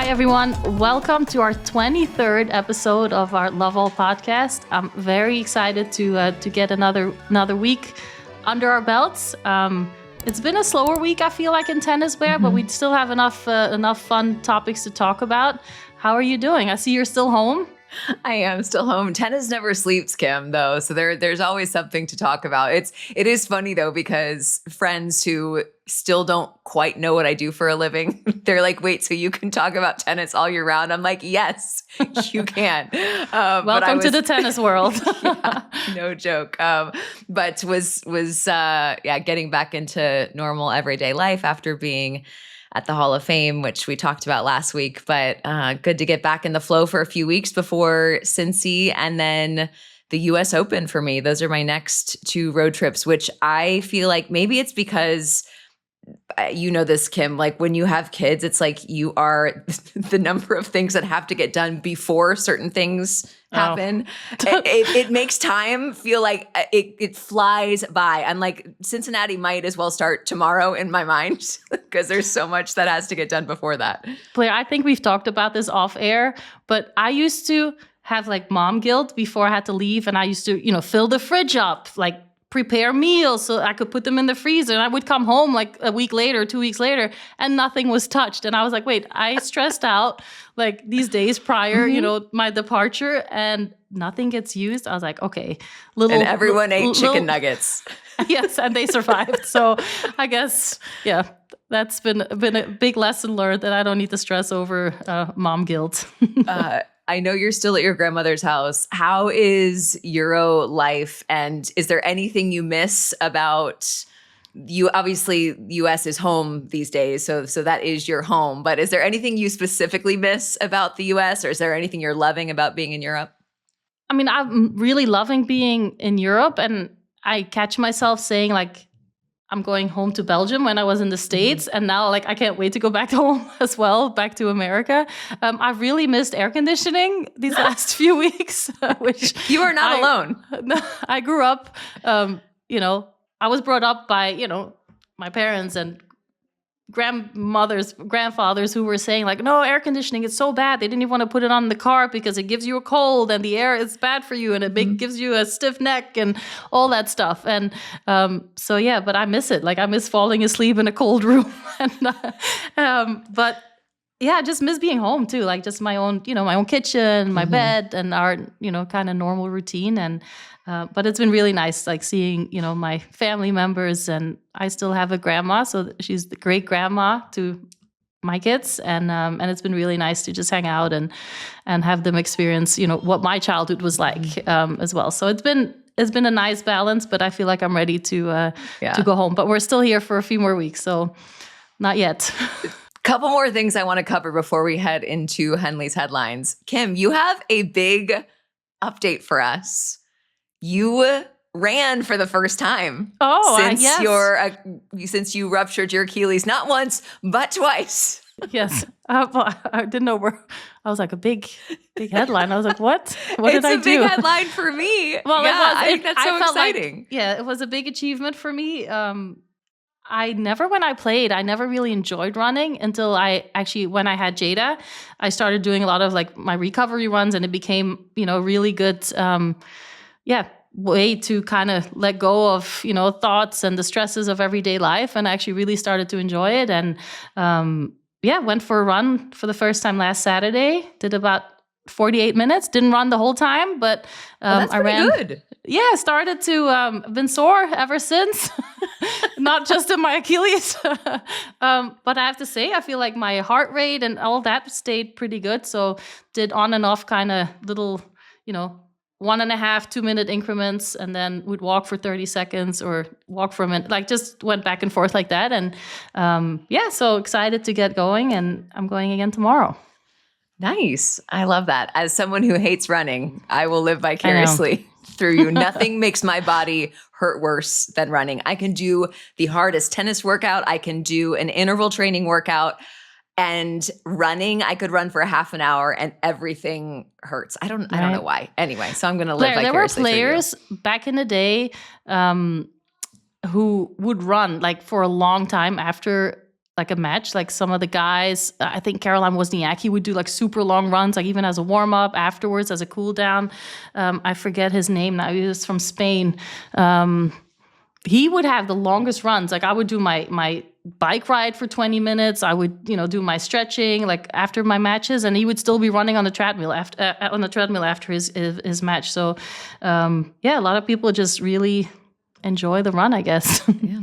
Hi, everyone. Welcome to our 23rd episode of our Love All podcast. I'm very excited to get another week under our belts. It's been a slower week, I feel like, in tennis, Blair, but we still have enough fun topics to talk about. How are you doing? I see you're still home. I am still home. Tennis never sleeps, Kim, though. So there's always something to talk about. It is funny, though, because friends who still don't quite know what I do for a living, they're like, wait, so you can talk about tennis all year round? I'm like, yes, you can. Welcome to the tennis world. Yeah, no joke. But was getting back into normal everyday life after being at the Hall of Fame, which we talked about last week, but good to get back in the flow for a few weeks before Cincy and then the US Open for me. Those are my next two road trips, which I feel like maybe it's because you know this, Kim, like when you have kids, it's like you are the number of things that have to get done before certain things happen. It makes time feel like it flies by. I'm like, Cincinnati might as well start tomorrow in my mind because there's so much that has to get done before that. Blair, I think we've talked about this off air, but I used to have like mom guilt before I had to leave, and I used to, fill the fridge up, like prepare meals so I could put them in the freezer. And I would come home like a week later, 2 weeks later, and nothing was touched. And I was like, wait, I stressed out like these days prior, my departure, and nothing gets used. I was like, okay, and everyone ate chicken nuggets. Yes, and they survived. So I guess, yeah, that's been a big lesson learned that I don't need to stress over mom guilt. I know you're still at your grandmother's house. How is Euro life? And is there anything you miss about you? Obviously, US is home these days, so that is your home. But is there anything you specifically miss about the US, or is there anything you're loving about being in Europe? I mean, I'm really loving being in Europe, and I catch myself saying like, I'm going home to Belgium when I was in the States. And now like, I can't wait to go back home as well, back to America. I've really missed air conditioning these last few weeks, which you are not alone. I grew up, I was brought up by, my parents and grandfathers who were saying like, no, air conditioning is so bad. They didn't even want to put it on the car because it gives you a cold and the air is bad for you and it gives you a stiff neck and all that stuff. And but I miss it. Like I miss falling asleep in a cold room. But yeah, I just miss being home too. Like just my own kitchen, my bed, and our, kind of normal routine. And but it's been really nice, like seeing, my family members, and I still have a grandma, so she's the great grandma to my kids, and it's been really nice to just hang out and have them experience, what my childhood was like as well. So it's been a nice balance, but I feel like I'm ready to go home. But we're still here for a few more weeks, so not yet. Couple more things I want to cover before we head into Henley's headlines. Kim, you have a big update for us. You ran for the first time since you ruptured your Achilles, not once, but twice. Yes. I didn't know I was like a big headline. I was like, what? What did I do? It's a big headline for me. Well, yeah, I think that's so exciting. It was a big achievement for me. When I played, I never really enjoyed running until when I had Jada, I started doing a lot of like my recovery runs, and it became, really good, way to kind of let go of, thoughts and the stresses of everyday life. And I actually really started to enjoy it. And, went for a run for the first time last Saturday, did about 48 minutes, didn't run the whole time, but that's I ran. Good. Yeah, started to been sore ever since, not just in my Achilles. But I have to say, I feel like my heart rate and all that stayed pretty good. So did on and off kind of little, 1.5, 2 minute increments, and then would walk for 30 seconds or walk for a minute, like just went back and forth like that. And so excited to get going, and I'm going again tomorrow. Nice. I love that. As someone who hates running, I will live vicariously through you. Nothing makes my body hurt worse than running. I can do the hardest tennis workout. I can do an interval training workout. And running, I could run for a half an hour and everything hurts. I don't know why. Anyway, so I'm going to live vicariously through you. There were players back in the day who would run like for a long time after like a match. Like some of the guys, I think Caroline Wozniacki would do like super long runs, like even as a warm up afterwards, as a cool down. I forget his name now. He was from Spain. He would have the longest runs. Like I would do my bike ride for 20 minutes. I would, do my stretching like after my matches, and he would still be running on the treadmill after his match. So, a lot of people just really enjoy the run, I guess. Yeah.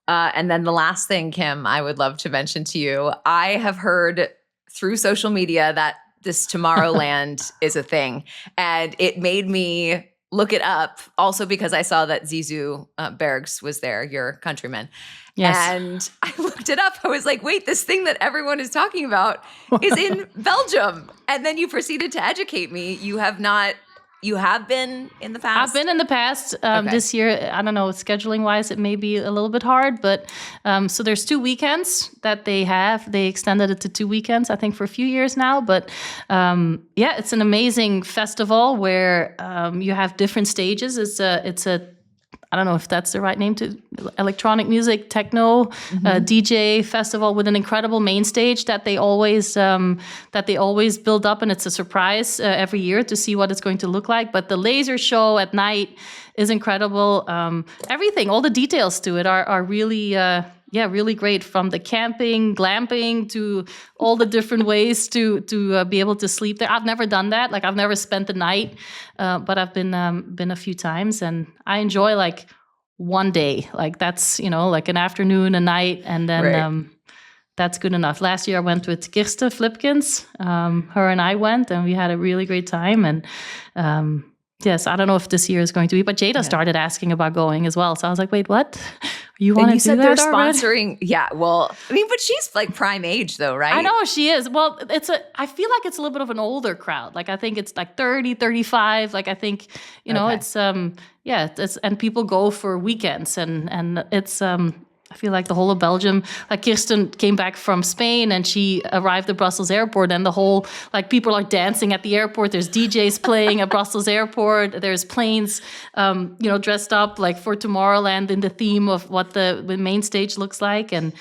And then the last thing, Kim, I would love to mention to you, I have heard through social media that this Tomorrowland is a thing. And it made me look it up, also because I saw that Zizou Bergs was there, your countryman. Yes. And I looked it up. I was like, wait, this thing that everyone is talking about is in Belgium. And then you proceeded to educate me. You have been in the past? I've been in the past. Okay. This year, I don't know, scheduling wise, it may be a little bit hard, but so there's 2 weekends that they have. They extended it to 2 weekends, I think, for a few years now. But it's an amazing festival where you have different stages. It's a I don't know if that's the right name, to electronic music, techno, DJ festival with an incredible main stage that they always build up, and it's a surprise every year to see what it's going to look like. But the laser show at night is incredible. Everything, all the details to it are really really great, from the camping, glamping, to all the different ways to be able to sleep there. I've never done that. Like I've never spent the night, but I've been a few times, and I enjoy like one day. Like that's, like an afternoon, a night, and then Right. That's good enough. Last year I went with Kirsten Flipkens. Her and I went, and we had a really great time. And yes, I don't know if this year is going to be, but Jada started asking about going as well. So I was like, wait, what? You want to do that they're already? sponsoring? Yeah, well, I mean, but she's like prime age though, right? I know she is. Well, I feel like it's a little bit of an older crowd. Like I think it's like 30, 35. Like I think, Okay. it's and people go for weekends, and it's I feel like the whole of Belgium, like Kirsten came back from Spain and she arrived at Brussels airport, and the whole, like, people are dancing at the airport. There's DJs playing at Brussels airport. There's planes, dressed up like for Tomorrowland in the theme of what the main stage looks like. And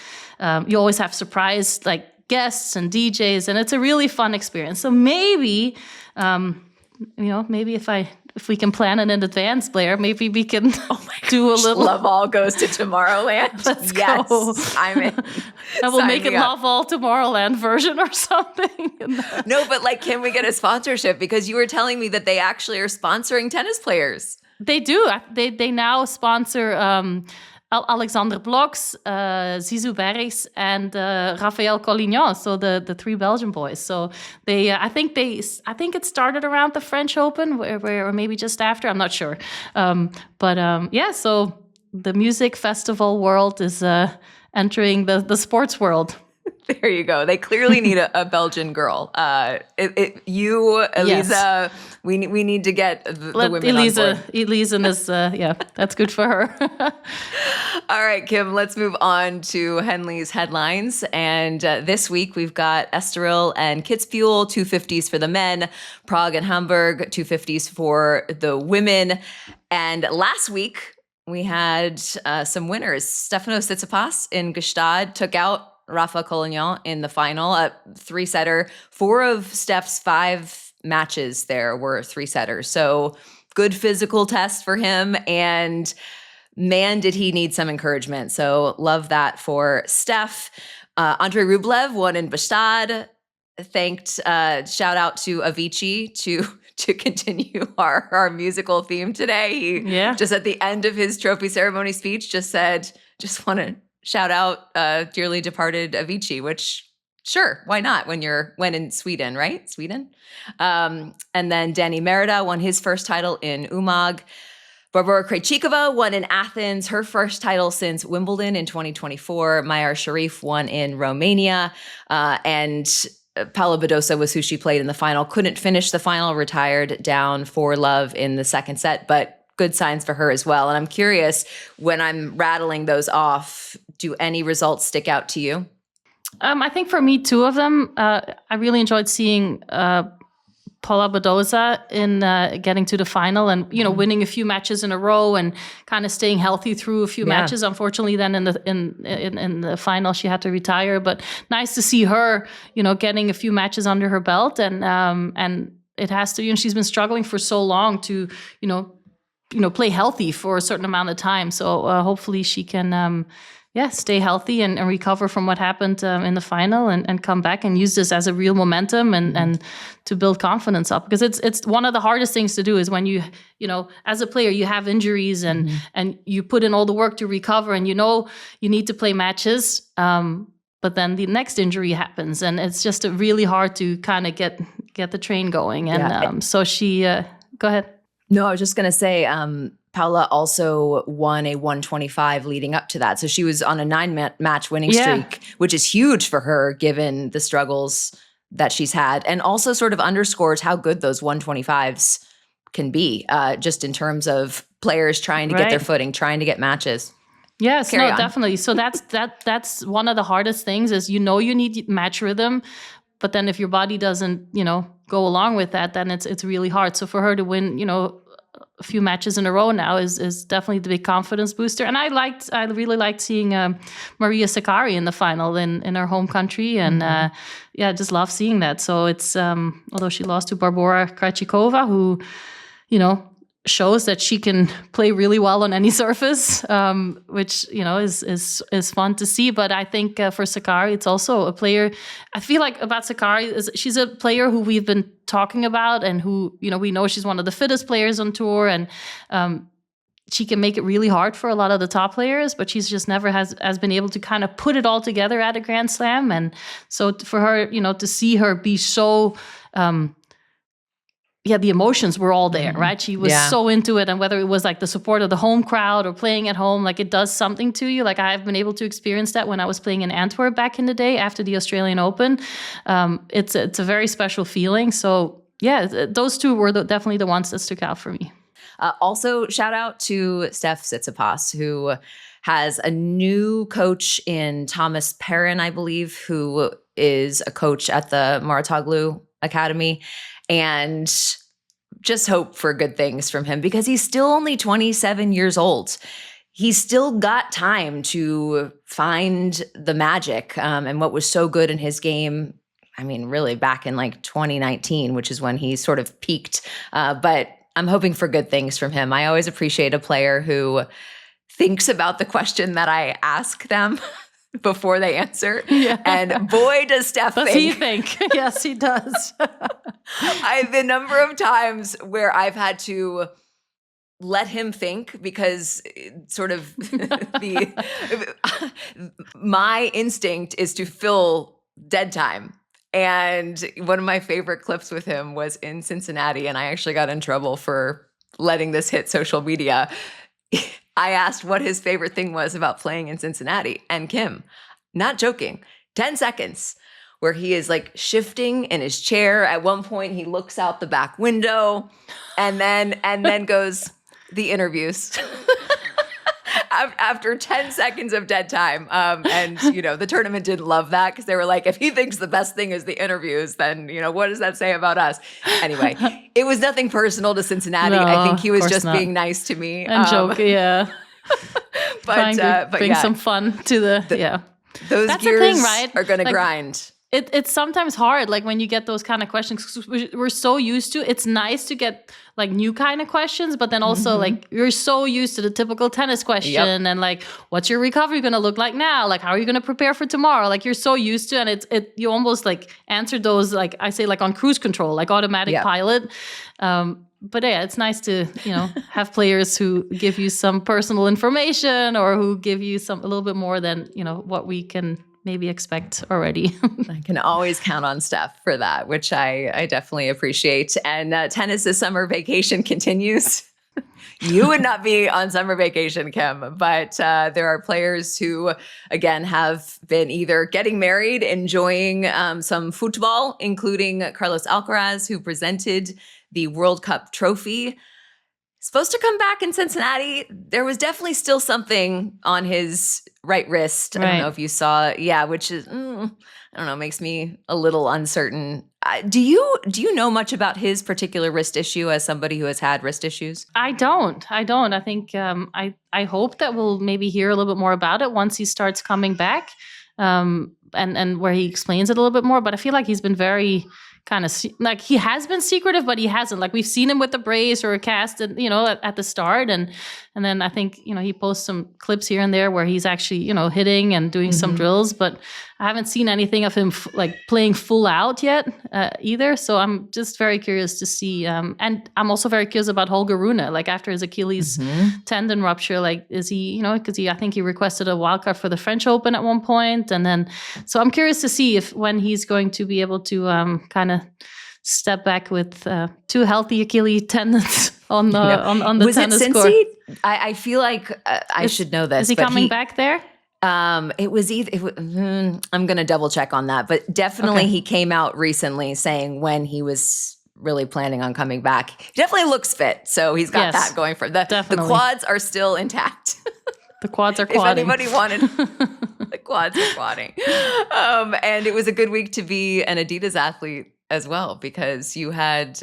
you always have surprise, like, guests and DJs, and it's a really fun experience. So maybe, maybe if we can plan it in advance, Blair, maybe we can do a little. Love All goes to Tomorrowland. Let's yes, go. I'm in. I will Sign make it me up. Love All Tomorrowland version or something. No, but like, can we get a sponsorship? Because you were telling me that they actually are sponsoring tennis players. They do. They now sponsor Alexander Bloks, Zizou Bergs, and Raphael Collignon. So the 3 Belgian boys. So they, I think it started around the French Open, or maybe just after. I'm not sure. So the music festival world is entering the sports world. There you go. They clearly need a Belgian girl. You, Elisa, Yes. we need to get the women on board. Elisa is, that's good for her. All right, Kim, let's move on to Henley's headlines. And this week we've got Estoril and Kitzbühel, 250s for the men, Prague and Hamburg, 250s for the women. And last week we had some winners. Stefanos Tsitsipas in Gstaad took out Rafa Collignon in the final, a 3-setter. 4 of Steph's 5 matches there were 3-setters. So good physical test for him. And man, did he need some encouragement. So love that for Steph. Andrey Rublev won in Gstaad. Shout out to Avicii to continue our musical theme today. He just at the end of his trophy ceremony speech just said, just want to shout out dearly departed Avicii, which sure, why not when in Sweden, right? Sweden. And then Danny Merida won his first title in Umag. Barbora Krejcikova won in Athens, her first title since Wimbledon in 2024. Mayar Sharif won in Romania. And Paula Badosa was who she played in the final. Couldn't finish the final, retired down 4-love in the second set, but good signs for her as well. And I'm curious, when I'm rattling those off, do any results stick out to you? I think for me, 2 of them, I really enjoyed seeing Paula Badosa in getting to the final and, winning a few matches in a row and kind of staying healthy through a few matches. Unfortunately, then in the final, she had to retire. But nice to see her, getting a few matches under her belt. And it has to, she's been struggling for so long to, play healthy for a certain amount of time. So hopefully she can, stay healthy and recover from what happened in the final and come back and use this as a real momentum and to build confidence up. Because it's one of the hardest things to do is when you as a player, you have injuries and you put in all the work to recover and you need to play matches. But then the next injury happens and it's just really hard to kind of get the train going. And so she, go ahead. No, I was just going to say, Paula also won a 125 leading up to that. So she was on a 9-match winning streak, which is huge for her given the struggles that she's had, and also sort of underscores how good those 125s can be, just in terms of players trying to get their footing, trying to get matches. Yes, definitely. So that's one of the hardest things is, you need match rhythm, but then if your body doesn't, go along with that, then it's really hard. So for her to win, a few matches in a row now is definitely the big confidence booster. And I really liked seeing Maria Sakkari in the final in her home country. And I just love seeing that. So it's, although she lost to Barbora Krejcikova, who, shows that she can play really well on any surface, which, is fun to see. But I think for Sakkari, it's also a player. I feel like about Sakkari, she's a player who we've been talking about and who, we know she's one of the fittest players on tour. And she can make it really hard for a lot of the top players, but she's just never has been able to kind of put it all together at a Grand Slam. And so for her, to see her be so... the emotions were all there, right? She was so into it. And whether it was like the support of the home crowd or playing at home, like it does something to you. Like I've been able to experience that when I was playing in Antwerp back in the day after the Australian Open. It's a very special feeling. So those two were definitely the ones that stuck out for me. Also, shout out to Steph Tsitsipas, who has a new coach in Thomas Perrin, I believe, who is a coach at the Mouratoglou Academy. And just hope for good things from him because he's still only 27 years old. He's still got time to find the magic. And what was so good in his game, I mean, really back in like 2019, which is when he sort of peaked. But I'm hoping for good things from him. I always appreciate a player who thinks about the question that I ask them before they answer. And boy, does Steph think. Does he think? Yes, he does. The number of times where I've had to let him think because sort of my instinct is to fill dead time. And one of my favorite clips with him was in Cincinnati, and I actually got in trouble for letting this hit social media. I asked what his favorite thing was about playing in Cincinnati. And Kim, not joking, 10 seconds where he is like shifting in his chair. At one point, he looks out the back window and then goes, the interviews. After 10 seconds of dead time. And, the tournament didn't love that because they were like, if he thinks the best thing is the interviews, then, what does that say about us? Anyway, it was nothing personal to Cincinnati. No, I think he was just not. Being nice to me. And joking, but bring some fun to Those That's gears the thing, right? Are going to grind. It's sometimes hard, like when you get those kind of questions, 'cause we're so used to, it's nice to get like new kind of questions, but then also like you're so used to the typical tennis question and like, what's your recovery going to look like now? Like, how are you going to prepare for tomorrow? Like you're so used to, and you almost like answer those, like I say, like on cruise control, like automatic pilot. But it's nice to, have players who give you some personal information or who give you a little bit more than, what we can maybe expect already. I can always count on Steph for that, which I definitely appreciate. And tennis's summer vacation continues. You would not be on summer vacation, Kim, but there are players who, again, have been either getting married, enjoying some football, including Carlos Alcaraz, who presented the World Cup trophy. Supposed to come back in Cincinnati. There was definitely still something on his right wrist. I don't know if you saw, which is, I don't know, makes me a little uncertain Do you know much about his particular wrist issue as somebody who has had wrist issues? I don't. I think I hope that we'll maybe hear a little bit more about it once he starts coming back, and where he explains it a little bit more. But I feel like he's been very kind of like he has been secretive, but he hasn't. Like we've seen him with a brace or a cast, at the start, and then I think he posts some clips here and there where he's actually hitting and doing some drills, but I haven't seen anything of him like playing full out yet either. So I'm just very curious to see, and I'm also very curious about Holger Rune. Like after his Achilles tendon rupture, like is he because I think he requested a wildcard for the French Open at one point, and then so I'm curious to see when he's going to be able to kind of step back with 2 healthy Achilles tendons on the was tennis it court. I feel like I should know this. Is he coming back there? It was either. I'm going to double check on that, but definitely he came out recently saying when he was really planning on coming back. He definitely looks fit, so he's got that going for the quads are still intact. The quads are quadding. If anybody wanted, the quads are quadding. And it was a good week to be an Adidas athlete as well, because you had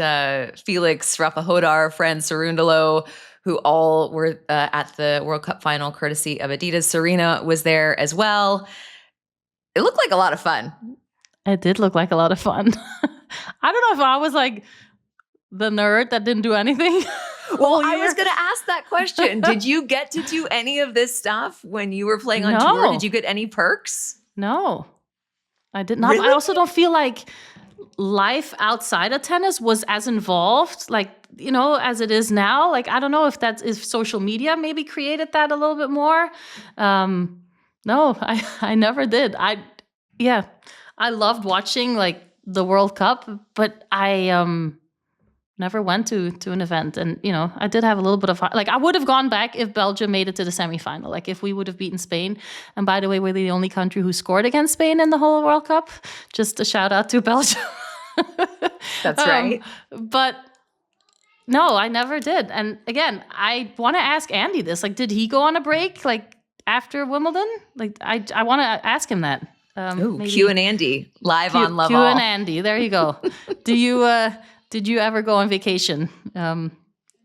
Felix, Rafa Hodar, Fran Cerundolo, who all were at the World Cup final courtesy of Adidas. Serena was there as well. It looked like a lot of fun. It did look like a lot of fun. I don't know if I was like the nerd that didn't do anything. Well, I was going to ask that question. Did you get to do any of this stuff when you were playing on tour? Did you get any perks? No, I did not. Really? I also don't feel like life outside of tennis was as involved, like, as it is now. Like, I don't know if social media maybe created that a little bit more. No, I never did. I loved watching like the World Cup, but I never went to an event. And, I did have a little bit of, like, I would have gone back if Belgium made it to the semifinal, like if we would have beaten Spain. And by the way, we're the only country who scored against Spain in the whole World Cup. Just a shout out to Belgium. That's right. But no, I never did. And again, I want to ask Andy this, like, did he go on a break like after Wimbledon? Like, I want to ask him that. Q and Andy live on Love All. Q and Andy, there you go. Did you ever go on vacation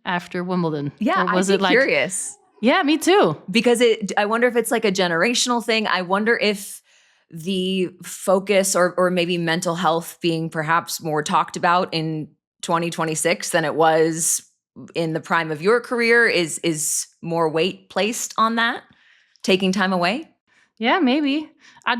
after Wimbledon? Yeah, or was I'd it be like, curious. Yeah, me too. Because I wonder if it's like a generational thing. I wonder if the focus or maybe mental health being perhaps more talked about in 2026 than it was in the prime of your career is more weight placed on that, taking time away. Yeah, maybe.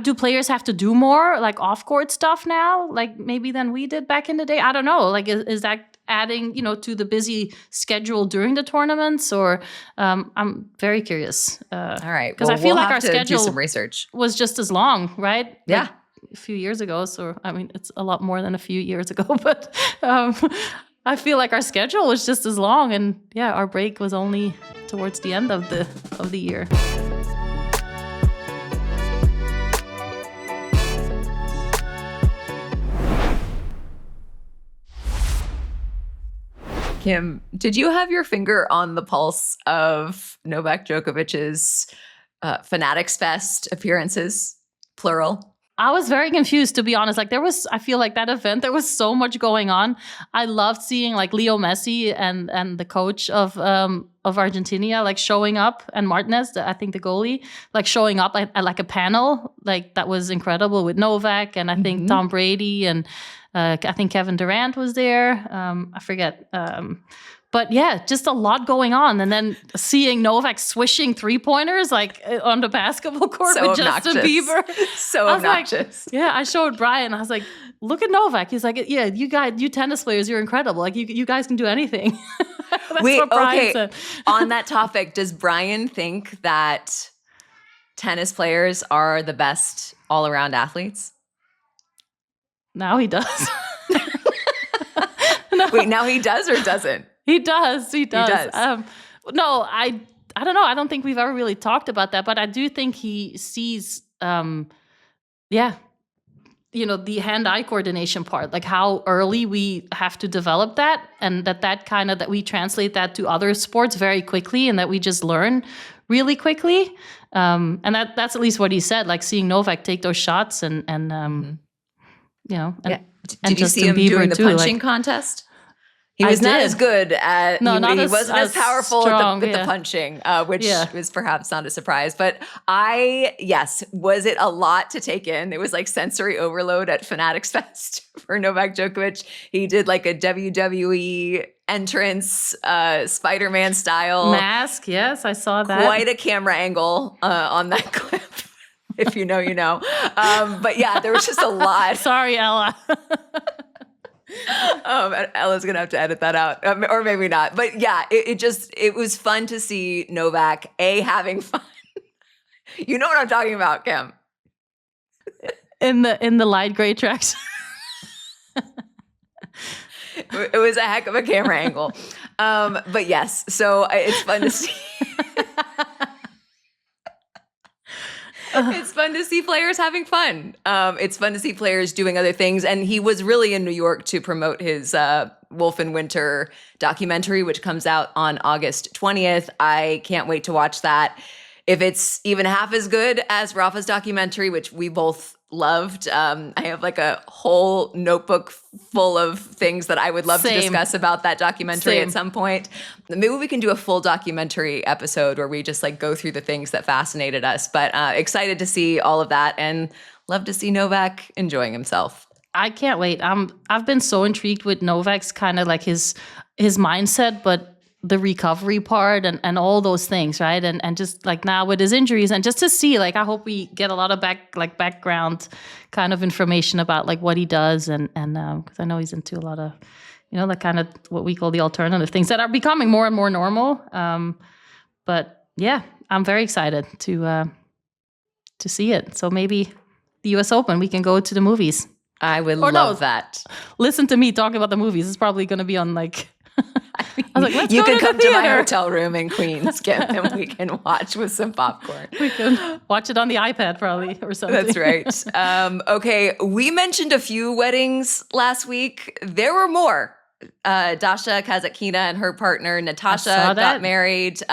Do players have to do more like off-court stuff now, like maybe than we did back in the day? I don't know. Like, is that adding, to the busy schedule during the tournaments? Or I'm very curious. All right, because I feel like our schedule do some research was just as long, right? Yeah, like a few years ago. So I mean, it's a lot more than a few years ago, but I feel like our schedule was just as long, and yeah, our break was only towards the end of the year. Kim, did you have your finger on the pulse of Novak Djokovic's Fanatics Fest appearances, plural? I was very confused, to be honest. Like I feel like that event, there was so much going on. I loved seeing like Leo Messi and the coach of Argentina like showing up, and Martinez, I think the goalie, like showing up at like a panel. Like that was incredible with Novak, and I think Tom Brady, and I think Kevin Durant was there. I forget. But yeah, just a lot going on. And then seeing Novak swishing 3-pointers like on the basketball court so with obnoxious. Justin Bieber. So obnoxious. Like, yeah, I showed Brian. I was like, look at Novak. He's like, yeah, you tennis players, you're incredible. Like you guys can do anything. That's what Brian said. On that topic, does Brian think that tennis players are the best all-around athletes? Now he does. No. Wait, now he does or doesn't? He does. He does. No, I don't know. I don't think we've ever really talked about that, but I do think he sees, the hand-eye coordination part, like how early we have to develop that, and that we translate that to other sports very quickly, and that we just learn really quickly. And that's at least what he said, like seeing Novak take those shots and you know, and, Yeah. and Did you see him Bieber doing the too, punching contest? He was not as good at, No, he wasn't as powerful strong, with the punching, which was perhaps not a surprise. But was it a lot to take in? It was like sensory overload at Fanatics Fest for Novak Djokovic. He did like a WWE entrance, Spider-Man style. Mask, yes, I saw that. Quite a camera angle on that clip. If you know, you know. But yeah, there was just a lot. Sorry, Ella. Ella's gonna have to edit that out, or maybe not. But yeah, it was fun to see Novak having fun. You know what I'm talking about, Kim? In the light gray tracks. It was a heck of a camera angle. But yes, so it's fun to see. It's fun to see players having fun. It's fun to see players doing other things. And he was really in New York to promote his Wolf and Winter documentary, which comes out on August 20th. I can't wait to watch that. If it's even half as good as Rafa's documentary, which we both loved, I have like a whole notebook full of things that I would love to discuss about that documentary at some point. Maybe we can do a full documentary episode where we just like go through the things that fascinated us. But excited to see all of that and love to see Novak enjoying himself. I can't wait. I've been so intrigued with Novak's kind of like his mindset, but the recovery part and all those things, right? And just like now with his injuries, and just to see, like, I hope we get a lot of background kind of information about like what he does, and because I know he's into a lot of, you know, the kind of what we call the alternative things that are becoming more and more normal. But yeah, I'm very excited to see it. So maybe the U.S. Open, we can go to the movies. I would love that. Listen to me talking about the movies. It's probably going to be on like. I was like, let's you go can to come the to my theater. hotel room in Queens, Kim, and we can watch with some popcorn. We can watch it on the iPad probably or something. That's right. Okay, we mentioned a few weddings last week. There were more. Dasha Kasatkina and her partner Natasha got married.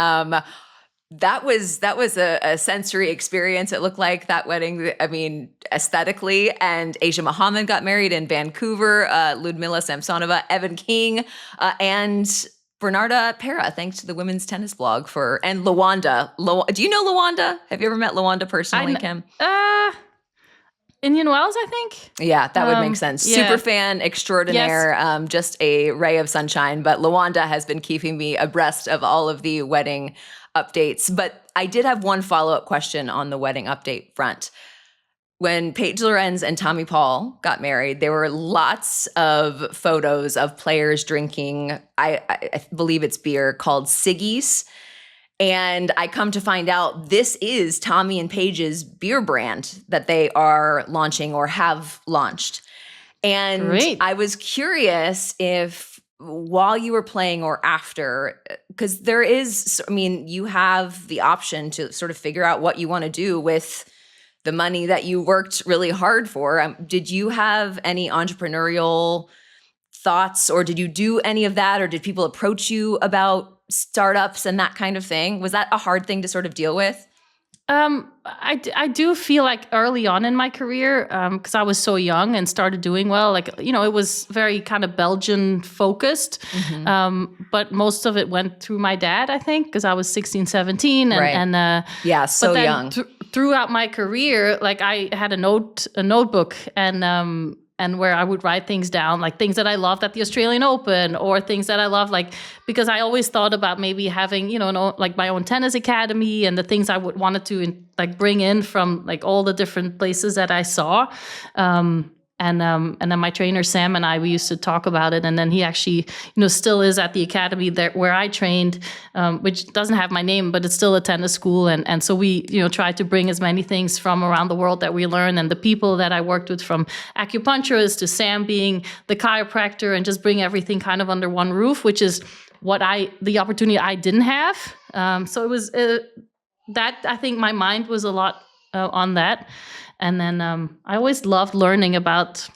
That was a sensory experience. It looked like that wedding. I mean, aesthetically. And Asia Muhammad got married in Vancouver. Ludmila Samsonova, Evan King, and Bernarda Pera. Thanks to the Women's Tennis Blog and Lawanda. Do you know Lawanda? Have you ever met Lawanda personally, Kim? Indian Wells, I think. Yeah, that would make sense. Yeah. Super fan extraordinaire, just a ray of sunshine. But Lawanda has been keeping me abreast of all of the wedding updates. But I did have one follow-up question on the wedding update front. When Paige Lorenz and Tommy Paul got married, there were lots of photos of players drinking, I believe it's beer, called Siggies. And I come to find out this is Tommy and Paige's beer brand that they are launching or have launched. And Great. I was curious if while you were playing or after, because there is, I mean, you have the option to sort of figure out what you want to do with the money that you worked really hard for. Did you have any entrepreneurial thoughts, or did you do any of that? Or did people approach you about startups and that kind of thing? Was that a hard thing to sort of deal with? I do feel like early on in my career, because I was so young and started doing well, like, you know, it was very kind of Belgian focused. Mm-hmm. But most of it went through my dad, I think, because I was 16, 17. Yeah, so but then young. Throughout my career, like I had a notebook and where I would write things down, like things that I loved at the Australian Open or things that I loved, like, because I always thought about maybe having, you know, like my own tennis academy and the things I would wanted to like bring in from like all the different places that I saw. And then my trainer, Sam, and we used to talk about it. And then he actually, you know, still is at the academy there where I trained, which doesn't have my name, but it's still a tennis school. And so we, you know, tried to bring as many things from around the world that we learned. And the people that I worked with, from acupuncturists to Sam being the chiropractor, and just bring everything kind of under one roof, which is the opportunity I didn't have. So it was that, I think my mind was a lot on that. And then I always loved learning about,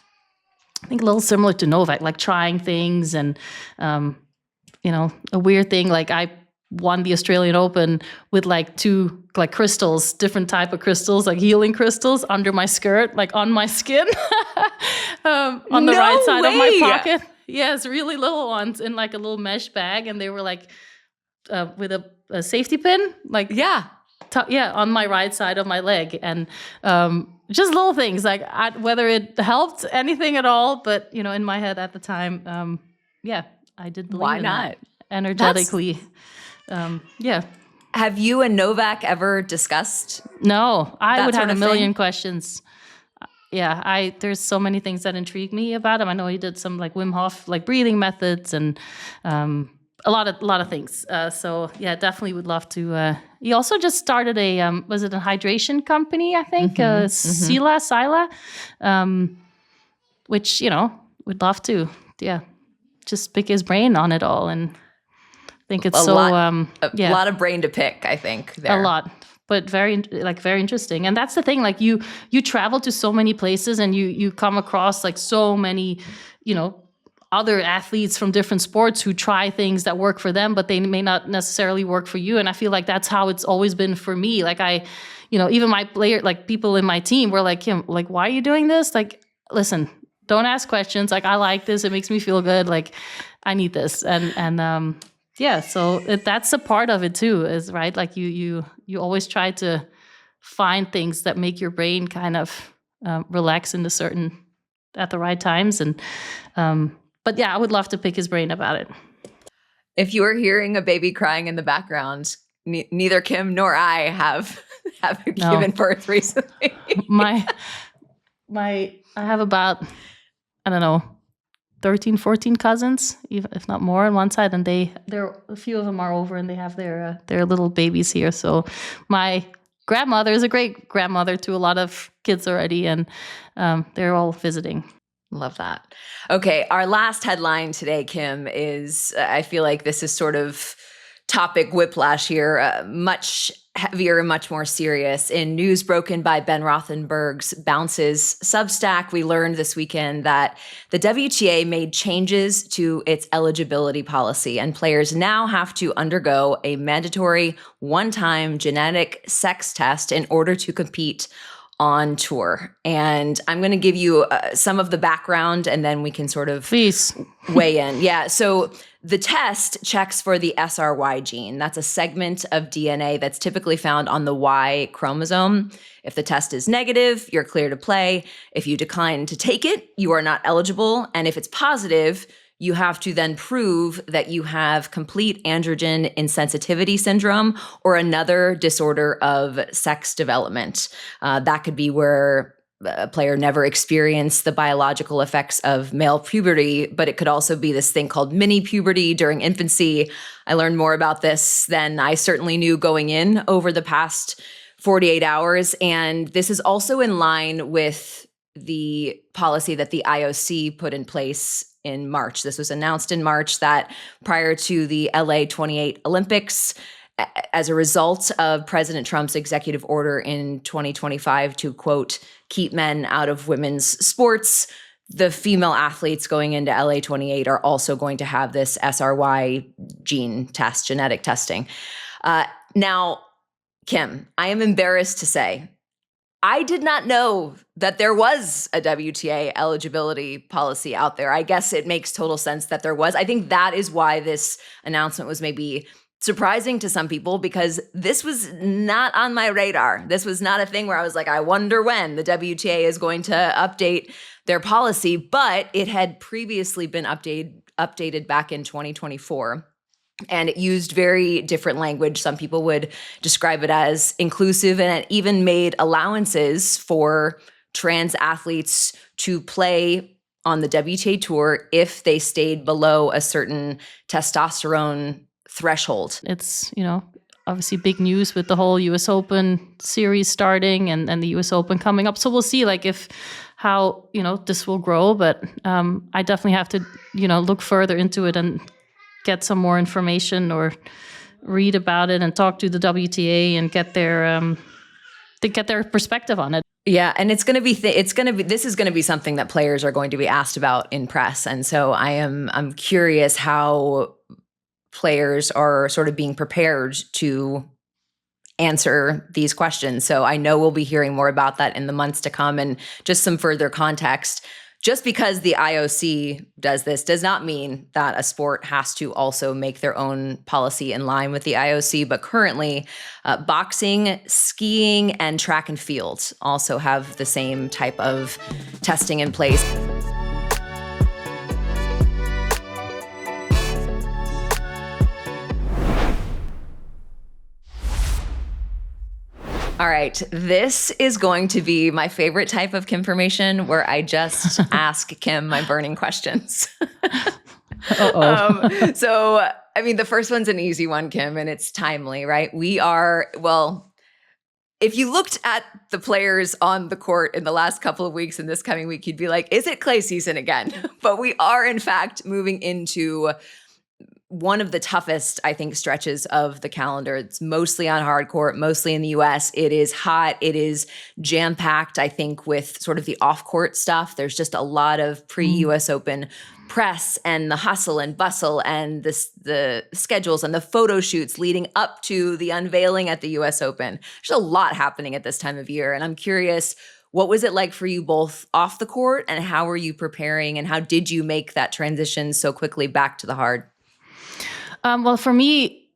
I think a little similar to Novak, like trying things and, you know, a weird thing. Like I won the Australian Open with like 2 like crystals, different type of crystals, like healing crystals under my skirt, like on my skin, on the right side of my pocket. Yes, really little ones in like a little mesh bag, and they were like with a safety pin, like on my right side of my leg, and just little things like whether it helped anything at all, but in my head at the time, I did believe Why in not? that energetically. Have you and Novak ever discussed? No, I would have a million questions. There's so many things that intrigue me about him. I know he did some like Wim Hof like breathing methods and a lot of things. Definitely would love to. He also just started a was it a hydration company? I think Sila, which would love to just pick his brain on it all, and I think it's a lot of brain to pick. I think there. A lot. But very interesting. And that's the thing, like you travel to so many places and you come across like so many, other athletes from different sports who try things that work for them, but they may not necessarily work for you. And I feel like that's how it's always been for me. Like even my player, like people in my team were like, Kim, like, why are you doing this? Like, listen, don't ask questions. Like, I like this. It makes me feel good. Like, I need this. So that's a part of it too, is right. Like you always try to find things that make your brain kind of relax at the right times. And, I would love to pick his brain about it. If you are hearing a baby crying in the background, neither Kim nor I have given birth recently. I have about, I don't know, 13, 14 cousins, even if not more on one side, and there a few of them are over and they have their little babies here. So my grandmother is a great grandmother to a lot of kids already, and they're all visiting. Love that. Okay, our last headline today, Kim, is I feel like this is sort of topic whiplash here, much heavier and much more serious. In news broken by Ben Rothenberg's Bounces Substack, we learned this weekend that the WTA made changes to its eligibility policy, and players now have to undergo a mandatory one-time genetic sex test in order to compete on tour. And I'm going to give you some of the background, and then we can sort of weigh in. Yeah. So the test checks for the SRY gene. That's a segment of DNA that's typically found on the Y chromosome. If the test is negative, you're clear to play. If you decline to take it, you are not eligible. And if it's positive, you have to then prove that you have complete androgen insensitivity syndrome or another disorder of sex development. That could be where a player never experienced the biological effects of male puberty, but it could also be this thing called mini puberty during infancy. I learned more about this than I certainly knew going in over the past 48 hours. And this is also in line with the policy that the IOC put in place in March. This was announced in March that prior to the LA 28 Olympics, as a result of President Trump's executive order in 2025 to, quote, keep men out of women's sports, the female athletes going into LA 28 are also going to have this SRY gene test, genetic testing. Now, Kim, I am embarrassed to say, I did not know that there was a WTA eligibility policy out there. I guess it makes total sense that there was. I think that is why this announcement was maybe surprising to some people, because this was not on my radar. This was not a thing where I was like, I wonder when the WTA is going to update their policy, but it had previously been updated back in 2024. And it used very different language. Some people would describe it as inclusive, and it even made allowances for trans athletes to play on the WTA tour if they stayed below a certain testosterone threshold. It's, obviously big news with the whole US Open series starting and the US Open coming up. So we'll see how this will grow. But I definitely have to, look further into it and get some more information or read about it and talk to the WTA and get their perspective on it. Yeah, and this is going to be something that players are going to be asked about in press. And so I'm curious how players are sort of being prepared to answer these questions. So I know we'll be hearing more about that in the months to come. And just some further context, just because the IOC does this does not mean that a sport has to also make their own policy in line with the IOC. But currently, boxing, skiing, and track and field also have the same type of testing in place. All right, this is going to be my favorite type of Kimformation, where I just ask Kim my burning questions. So, I mean, the first one's an easy one, Kim, and it's timely, right? If you looked at the players on the court in the last couple of weeks and this coming week, you'd be like, is it clay season again? But we are, in fact, moving into one of the toughest, I think, stretches of the calendar. It's mostly on hard court, mostly in the US. It is hot. It is jam-packed, I think, with sort of the off-court stuff. There's just a lot of pre-US Open press and the hustle and bustle and the schedules and the photo shoots leading up to the unveiling at the US Open. There's a lot happening at this time of year. And I'm curious, what was it like for you both off the court, and how were you preparing, and how did you make that transition so quickly back to the hard? Well, for me,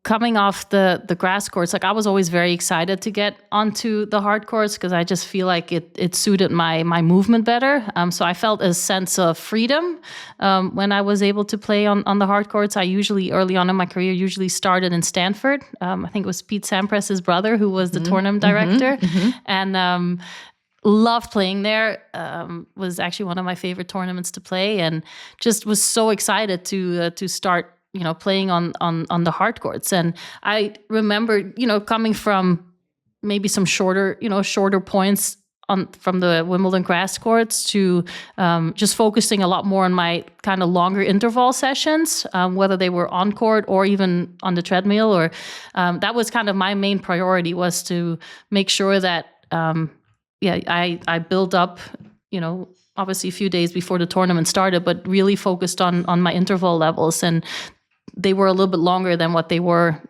coming off the grass courts, like I was always very excited to get onto the hard courts because I just feel like it suited my movement better. So I felt a sense of freedom when I was able to play on the hard courts. I usually, early on in my career, started in Stanford. I think it was Pete Sampras's brother who was the tournament director. And loved playing there. Was actually one of my favorite tournaments to play, and just was so excited to start playing on the hard courts. And I remember, coming from maybe some shorter points from the Wimbledon grass courts to just focusing a lot more on my kind of longer interval sessions, whether they were on court or even on the treadmill. Or that was kind of my main priority, was to make sure that I built up, obviously a few days before the tournament started, but really focused on my interval levels. And they were a little bit longer than what they were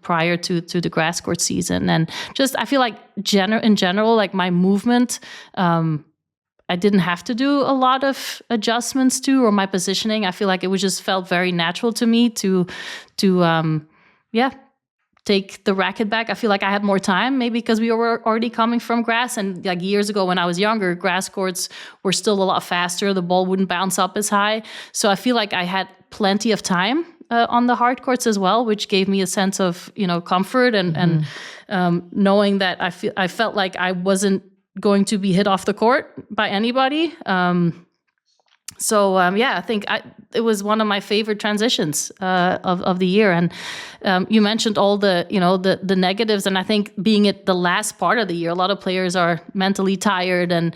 prior to the grass court season. And just, I feel like in general, like my movement, I didn't have to do a lot of adjustments to, or my positioning. I feel like it was just felt very natural to me to take the racket back. I feel like I had more time, maybe because we were already coming from grass. And like years ago when I was younger, grass courts were still a lot faster. The ball wouldn't bounce up as high. So I feel like I had plenty of time on the hard courts as well, which gave me a sense of, comfort and knowing that I felt like I wasn't going to be hit off the court by anybody. I think it was one of my favorite transitions of the year. And you mentioned all the the negatives, and I think being at the last part of the year, a lot of players are mentally tired, and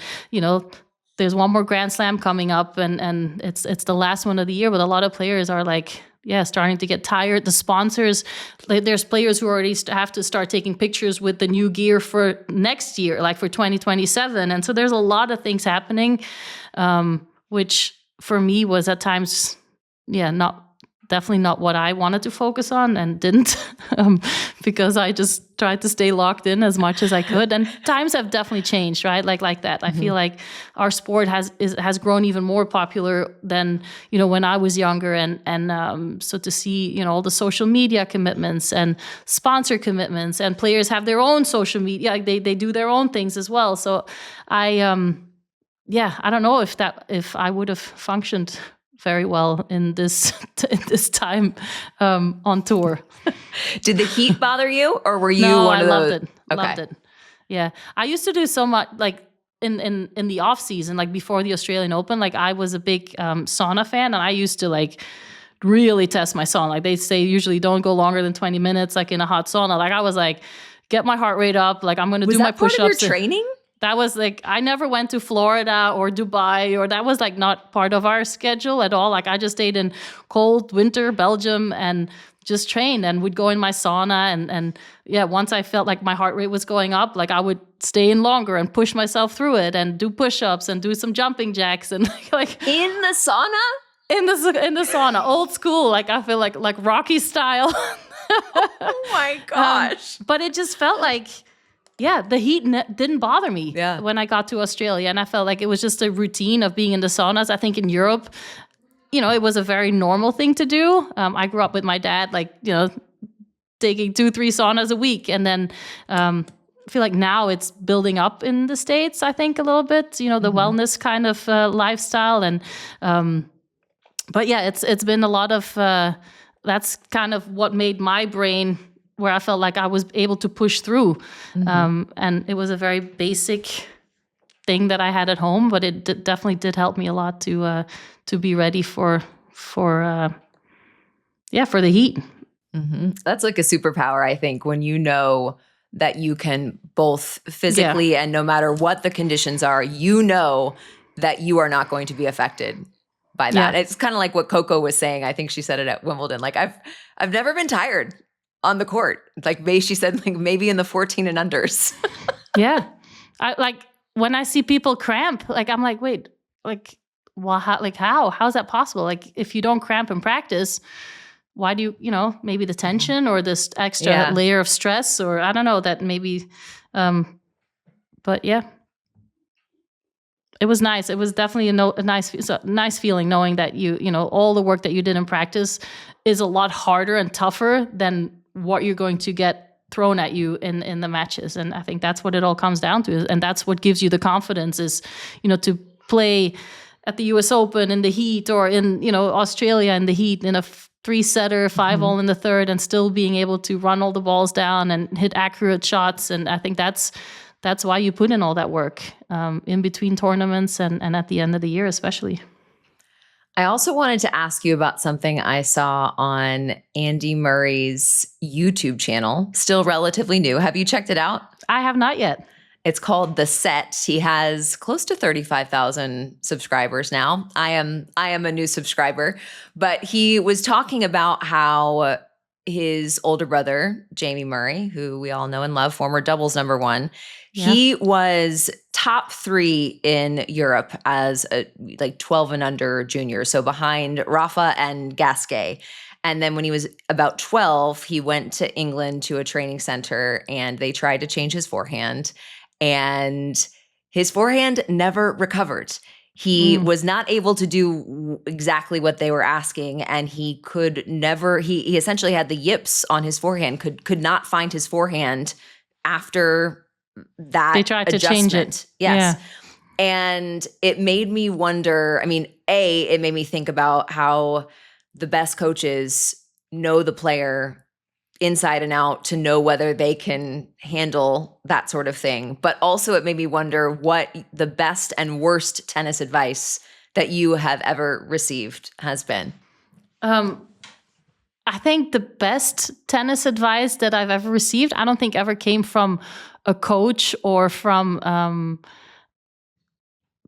there's one more Grand Slam coming up, and it's the last one of the year, but a lot of players are like, starting to get tired. The sponsors, there's players who already have to start taking pictures with the new gear for next year, like for 2027. And so there's a lot of things happening, which for me was at times, definitely not what I wanted to focus on, and didn't, because I just tried to stay locked in as much as I could. And times have definitely changed, right? Like that. I feel like our sport has grown even more popular than when I was younger, and so to see all the social media commitments and sponsor commitments, and players have their own social media, like they do their own things as well. So I don't know if I would have functioned very well in this time on tour. Did the heat bother you, or were you one of those? I loved it. Yeah, I used to do so much, like in the off season, like before the Australian Open. Like I was a big sauna fan, and I used to like really test my sauna. Like they say, usually don't go longer than 20 minutes, like in a hot sauna. Like I was like, get my heart rate up. Like I'm going to do my push-ups. Was that part of your training? That was like, I never went to Florida or Dubai, or that was like not part of our schedule at all. Like I just stayed in cold winter Belgium and just trained, and would go in my sauna. And once I felt like my heart rate was going up, like I would stay in longer and push myself through it and do push-ups and do some jumping jacks and like in the sauna. in the sauna, old school. Like I feel like Rocky style. Oh my gosh. But it just felt like, yeah, the heat didn't bother me when I got to Australia. And I felt like it was just a routine of being in the saunas. I think in Europe, it was a very normal thing to do. I grew up with my dad, like, taking 2-3 saunas a week. And then I feel like now it's building up in the States, I think, a little bit, the wellness kind of lifestyle. And but yeah, it's been a lot of, that's kind of what made my brain, where I felt like I was able to push through. And it was a very basic thing that I had at home, but it definitely did help me a lot to be ready for the heat. That's like a superpower, I think, when you know that you can both physically and no matter what the conditions are, that you are not going to be affected by that. It's kind of like what Coco was saying. I think she said it at Wimbledon. Like I've never been tired on the court. Like she said, like maybe in the 14 and unders. Yeah. I like when I see people cramp, like I'm like, wait, like, well, how's that possible? Like if you don't cramp in practice, why do you, maybe the tension or this extra layer of stress, or I don't know, that maybe, but yeah. It was nice. It was definitely a nice feeling knowing that all the work that you did in practice is a lot harder and tougher than what you're going to get thrown at you in the matches. And I think that's what it all comes down to. And that's what gives you the confidence is, to play at the US Open in the heat, or in, Australia in the heat in a 3-setter, 5-all in the third, and still being able to run all the balls down and hit accurate shots. And I think that's why you put in all that work in between tournaments and at the end of the year, especially. I also wanted to ask you about something I saw on Andy Murray's YouTube channel, still relatively new. Have you checked it out? I have not yet. It's called The Set. He has close to 35,000 subscribers now. I am a new subscriber, but he was talking about how his older brother, Jamie Murray, who we all know and love, former doubles number 1, he was top 3 in Europe as a 12 and under junior. So behind Rafa and Gasquet. And then when he was about 12, he went to England to a training center and they tried to change his forehand. And his forehand never recovered. He was not able to do exactly what they were asking, and he could never. He essentially had the yips on his forehand. Could not find his forehand after that. They tried to change it. Yes, and it made me wonder. I mean, it made me think about how the best coaches know the player inside and out to know whether they can handle that sort of thing. But also it made me wonder what the best and worst tennis advice that you have ever received has been. I think the best tennis advice that I've ever received, I don't think ever came from a coach or from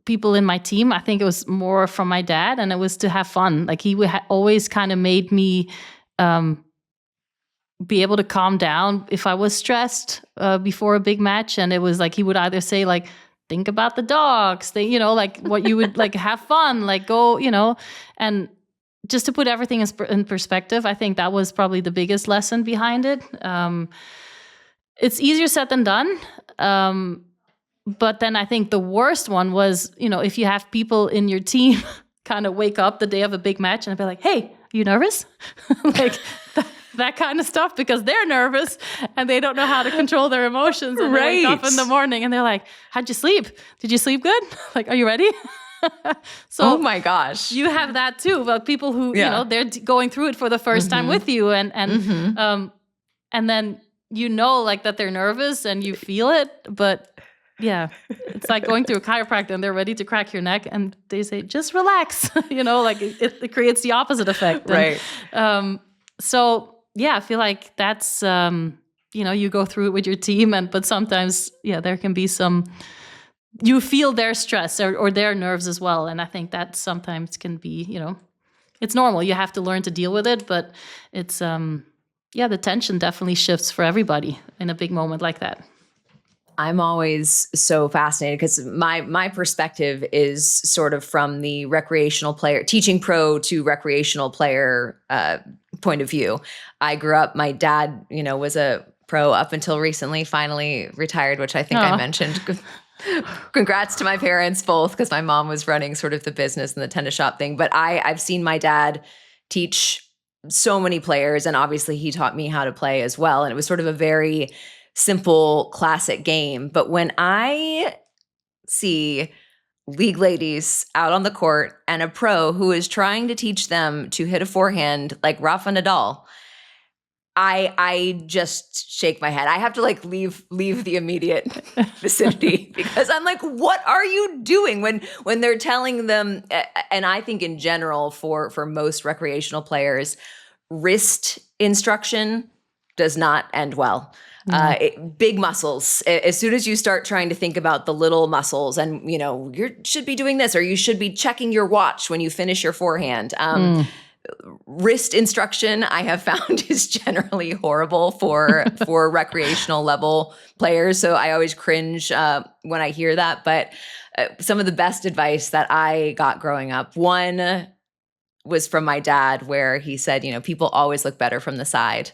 people in my team. I think it was more from my dad, and it was to have fun. Like he always kind of made me be able to calm down if I was stressed before a big match. And it was like, he would either say like, think about the dogs, like what you would like, have fun, like go, and just to put everything in perspective. I think that was probably the biggest lesson behind it. It's easier said than done. But then I think the worst one was, if you have people in your team kind of wake up the day of a big match and be like, hey, are you nervous? like that kind of stuff, because they're nervous and they don't know how to control their emotions. And they wake up in the morning and they're like, how'd you sleep? Did you sleep good? Like, are you ready? So oh my gosh, you have that too. But people who, they're going through it for the first time with you. And then, like that they're nervous and you feel it, but yeah, it's like going through a chiropractor and they're ready to crack your neck and they say, just relax, like it creates the opposite effect. Right. And, so yeah, I feel like that's, you go through it with your team but sometimes, there can be you feel their stress or their nerves as well. And I think that sometimes can be, it's normal. You have to learn to deal with it, but it's, the tension definitely shifts for everybody in a big moment like that. I'm always so fascinated because my perspective is sort of from the recreational player, teaching pro to recreational player point of view. I grew up, my dad, was a pro up until recently, finally retired, which I think I mentioned. Congrats to my parents both, because my mom was running sort of the business and the tennis shop thing. But I've seen my dad teach so many players, and obviously he taught me how to play as well. And it was sort of a very simple, classic game. But when I see league ladies out on the court and a pro who is trying to teach them to hit a forehand like Rafa Nadal, I just shake my head. I have to like leave the immediate vicinity, because I'm like, what are you doing when they're telling them? And I think in general for most recreational players, wrist instruction does not end well. Big muscles. As soon as you start trying to think about the little muscles, and you should be doing this, or you should be checking your watch when you finish your forehand. Wrist instruction, I have found, is generally horrible for recreational level players. So I always cringe when I hear that. But some of the best advice that I got growing up, one was from my dad, where he said, people always look better from the side.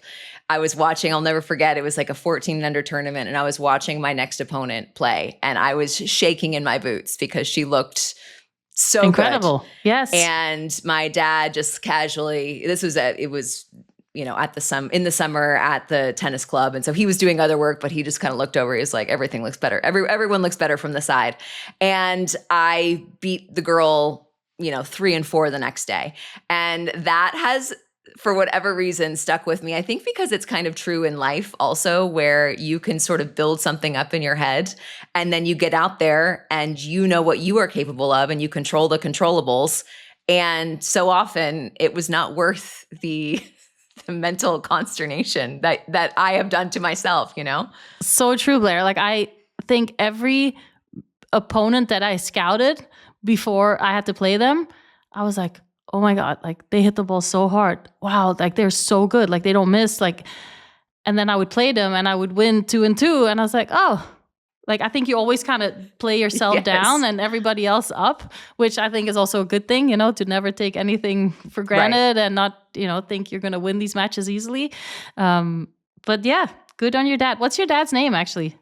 I was watching, I'll never forget, it was like a 14 under tournament, and I was watching my next opponent play, and I was shaking in my boots because she looked so incredible. Good. Yes. And my dad just casually, in the summer at the tennis club. And so he was doing other work, but he just kind of looked over. He was like, everything looks better. Everyone looks better from the side. And I beat the girl, 3 and 4 the next day. And that has, for whatever reason, stuck with me. I think because it's kind of true in life also, where you can sort of build something up in your head, and then you get out there and you know what you are capable of, and you control the controllables. And so often it was not worth the mental consternation that I have done to myself, So true, Blair. Like, I think every opponent that I scouted before I had to play them, I was like, oh my God, like they hit the ball so hard. Wow, like they're so good. Like they don't miss. Like, and then I would play them and I would win 2 and 2. And I was like, oh, like I think you always kind of play yourself down and everybody else up, which I think is also a good thing, to never take anything for granted and not, think you're going to win these matches easily. But yeah, good on your dad. What's your dad's name actually?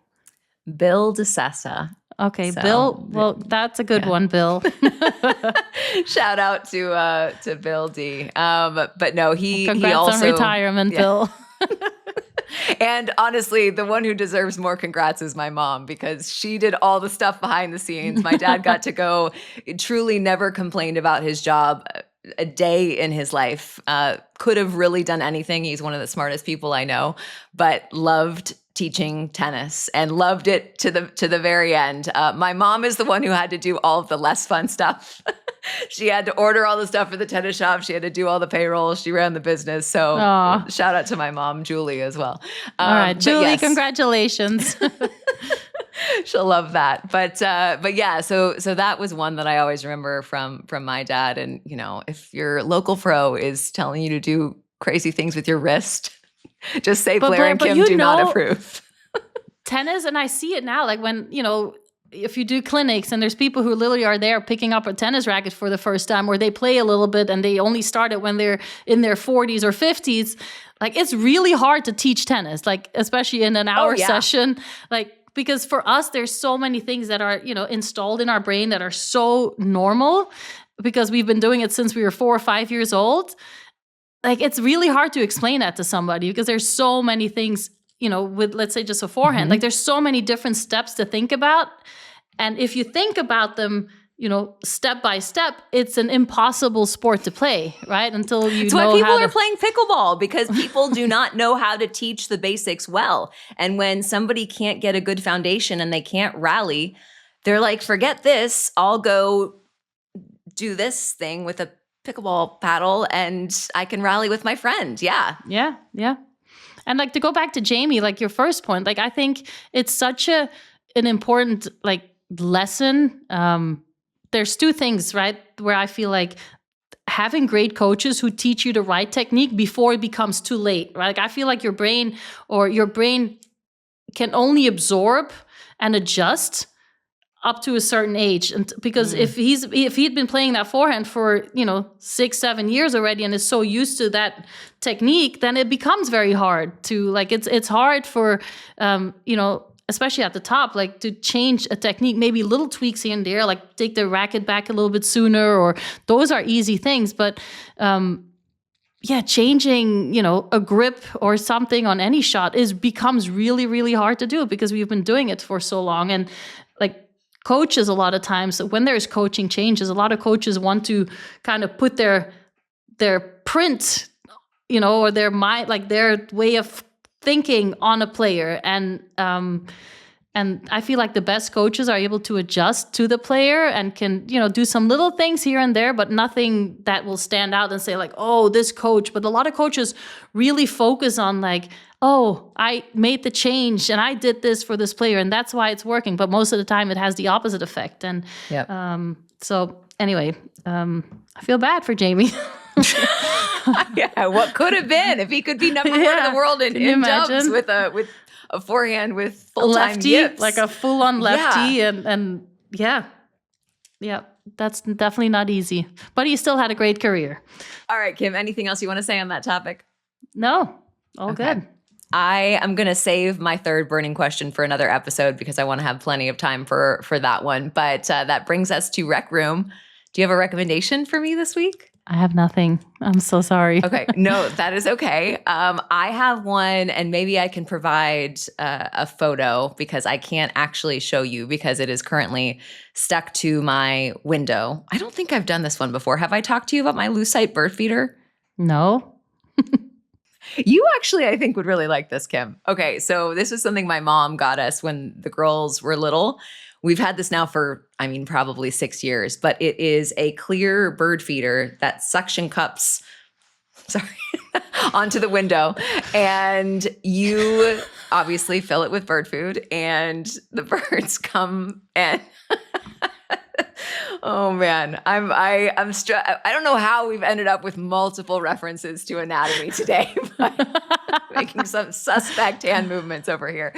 Bill DeSessa. Okay, so, Bill. Well, that's a good one, Bill. Shout out to Bill D. But no, Congrats he also on retirement, Bill. And honestly, the one who deserves more congrats is my mom, because she did all the stuff behind the scenes. My dad got to go, truly never complained about his job a day in his life. Could have really done anything. He's one of the smartest people I know, but loved teaching tennis and loved it to the very end. My mom is the one who had to do all of the less fun stuff. She had to order all the stuff for the tennis shop. She had to do all the payroll. She ran the business. So shout out to my mom, Julie, as well. All right, Julie, yes. Congratulations. She'll love that. But yeah, so that was one that I always remember from my dad. And, if your local pro is telling you to do crazy things with your wrist, just say Blair and Kim do not approve. Tennis, and I see it now, like when, if you do clinics and there's people who literally are there picking up a tennis racket for the first time, or they play a little bit and they only started when they're in their 40s or 50s, like it's really hard to teach tennis, like especially in an hour session, like because for us, there's so many things that are, installed in our brain that are so normal because we've been doing it since we were 4 or 5 years old. Like, it's really hard to explain that to somebody because there's so many things, with, let's say, just a forehand. Like, there's so many different steps to think about. And if you think about them, step by step, it's an impossible sport to play, right? Until you know how to... That's why people are playing pickleball, because people do not know how to teach the basics well. And when somebody can't get a good foundation and they can't rally, they're like, forget this, I'll go do this thing with a pickleball paddle and I can rally with my friend. Yeah. And like to go back to Jamie, like your first point, like I think it's such an important like lesson. There's 2 things, right, where I feel like having great coaches who teach you the right technique before it becomes too late, right? Like I feel like your brain can only absorb and adjust up to a certain age. And because if he'd been playing that forehand for 6-7 years already and is so used to that technique, then it becomes very hard to like it's hard for especially at the top, like to change a technique, maybe little tweaks here and there, like take the racket back a little bit sooner, or those are easy things. But changing, a grip or something on any shot becomes really, really hard to do because we've been doing it for so long. And like coaches, a lot of times when there's coaching changes, a lot of coaches want to kind of put their print, or their mind, like their way of thinking on a player. And I feel like the best coaches are able to adjust to the player and can, do some little things here and there, but nothing that will stand out and say like, oh, this coach. But a lot of coaches really focus on like, oh, I made the change and I did this for this player and that's why it's working. But most of the time it has the opposite effect. And so anyway, I feel bad for Jamie. Yeah, what could have been if he could be number one in the world in jumps with a forehand with full-time yips. Like a full-on lefty. And that's definitely not easy. But he still had a great career. All right, Kim, anything else you want to say on that topic? No, all good. I am going to save my third burning question for another episode because I want to have plenty of time for that one. But that brings us to Rec Room. Do you have a recommendation for me this week? I have nothing. I'm so sorry. Okay. No, that is okay. I have one, and maybe I can provide a photo because I can't actually show you because it is currently stuck to my window. I don't think I've done this one before. Have I talked to you about my Lucite bird feeder? No. You actually, I think, would really like this, Kim. Okay, so this is something my mom got us when the girls were little. We've had this now for, probably 6 years, but it is a clear bird feeder that suction cups, onto the window. And you obviously fill it with bird food and the birds come and oh man, I'm I don't know how we've ended up with multiple references to anatomy today, but making some suspect hand movements over here.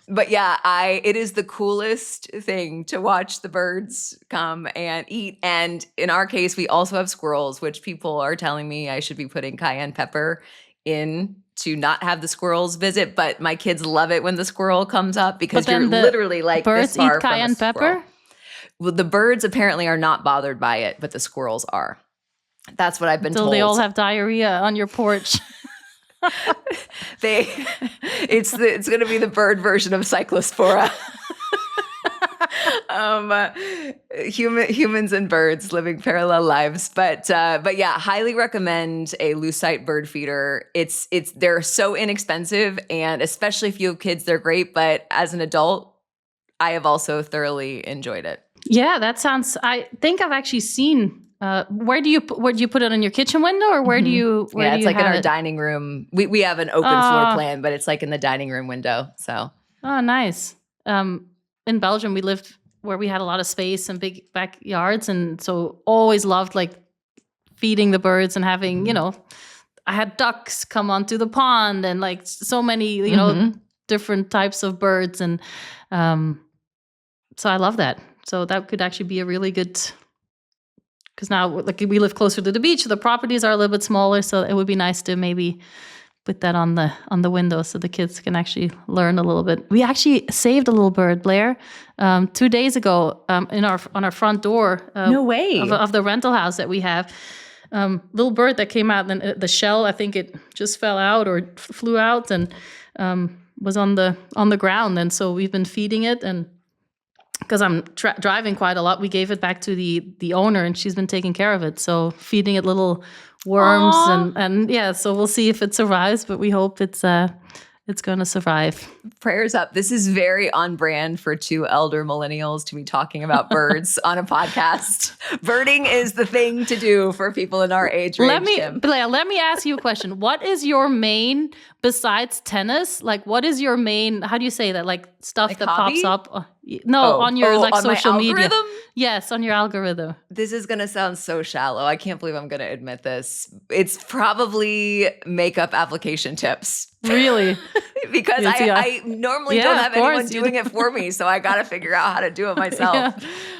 But yeah, it is the coolest thing to watch the birds come and eat. And in our case, we also have squirrels, which people are telling me I should be putting cayenne pepper in to not have the squirrels visit. But my kids love it when the squirrel comes up because you're literally like birds this far eat cayenne from a pepper? Squirrel. Well, the birds apparently are not bothered by it, but the squirrels are. That's what I've been told. They all have diarrhea on your porch. It's going to be the bird version of cyclospora. Humans and birds living parallel lives, but yeah, highly recommend a Lucite bird feeder. They're so inexpensive, and especially if you have kids, they're great. But as an adult, I have also thoroughly enjoyed it. Yeah, that sounds. I think I've actually seen. Where do you put it on your kitchen window, or where do you? Where it's like in our dining room. We have an open floor plan, but it's like in the dining room window. So. Oh, nice. In Belgium, we lived where we had a lot of space and big backyards, and so always loved like feeding the birds and having I had ducks come onto the pond and like so many different types of birds, and so I love that. So that could actually be a really good. Because now, like, we live closer to the beach, so the properties are a little bit smaller. So it would be nice to maybe put that on the window so the kids can actually learn a little bit. We actually saved a little bird, Blair, 2 days ago on our front door. No way. Of the rental house that we have. Little bird that came out, and the shell, I think it just fell out or flew out and was on the ground. And so we've been feeding it, and because I'm driving quite a lot, we gave it back to the owner, and she's been taking care of it. So feeding it little worms and yeah. So we'll see if it survives, but we hope it's going to survive. Prayers up. This is very on brand for two elder millennials to be talking about birds on a podcast. Birding is the thing to do for people in our age range, Kim. Blair, let me ask you a question. What is your main, besides tennis, like what is your main, how do you say that? Like stuff like that hobby? Pops up? On your on social media. Yes, on your algorithm. This is going to sound so shallow. I can't believe I'm going to admit this. It's probably makeup application tips. Really? Because I normally don't have anyone doing it for me, so I got to figure out how to do it myself. Yeah.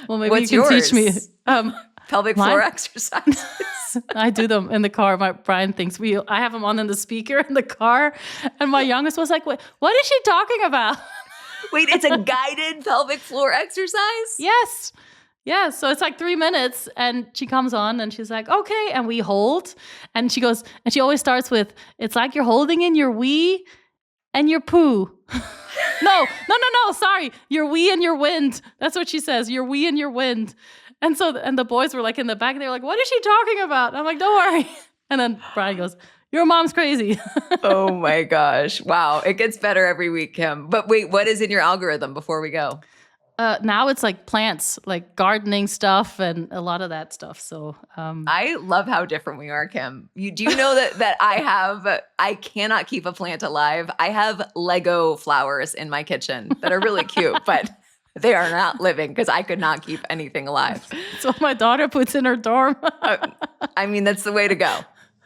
Well, maybe What's you can yours? teach me. Pelvic floor exercises. I do them in the car. Brian thinks I have them on in the speaker in the car, and my youngest was like, "What is she talking about?" Wait, it's a guided pelvic floor exercise? Yes. Yeah, so it's like 3 minutes, and she comes on and she's like, okay, and we hold. And she goes, and she always starts with, it's like you're holding in your wee and your poo. No, sorry. Your wee and your wind. That's what she says, your wee and your wind. And the boys were like in the back, they were like, what is she talking about? And I'm like, don't worry. And then Brian goes, your mom's crazy. Oh my gosh. Wow. It gets better every week, Kim. But wait, what is in your algorithm before we go? Now it's like plants, like gardening stuff and a lot of that stuff. So I love how different we are, Kim. Do you know that I cannot keep a plant alive. I have Lego flowers in my kitchen that are really cute, but they are not living because I could not keep anything alive. So my daughter puts in her dorm. I mean, that's the way to go.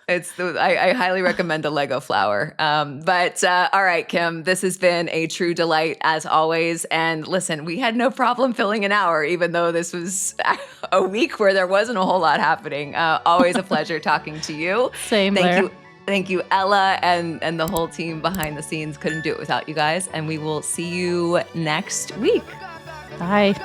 I highly recommend a Lego flower. But all right, Kim, this has been a true delight as always. And listen, we had no problem filling an hour, even though this was a week where there wasn't a whole lot happening. Always a pleasure talking to you. Same, Blair. Thank you, Ella, and the whole team behind the scenes. Couldn't do it without you guys. And we will see you next week. Bye.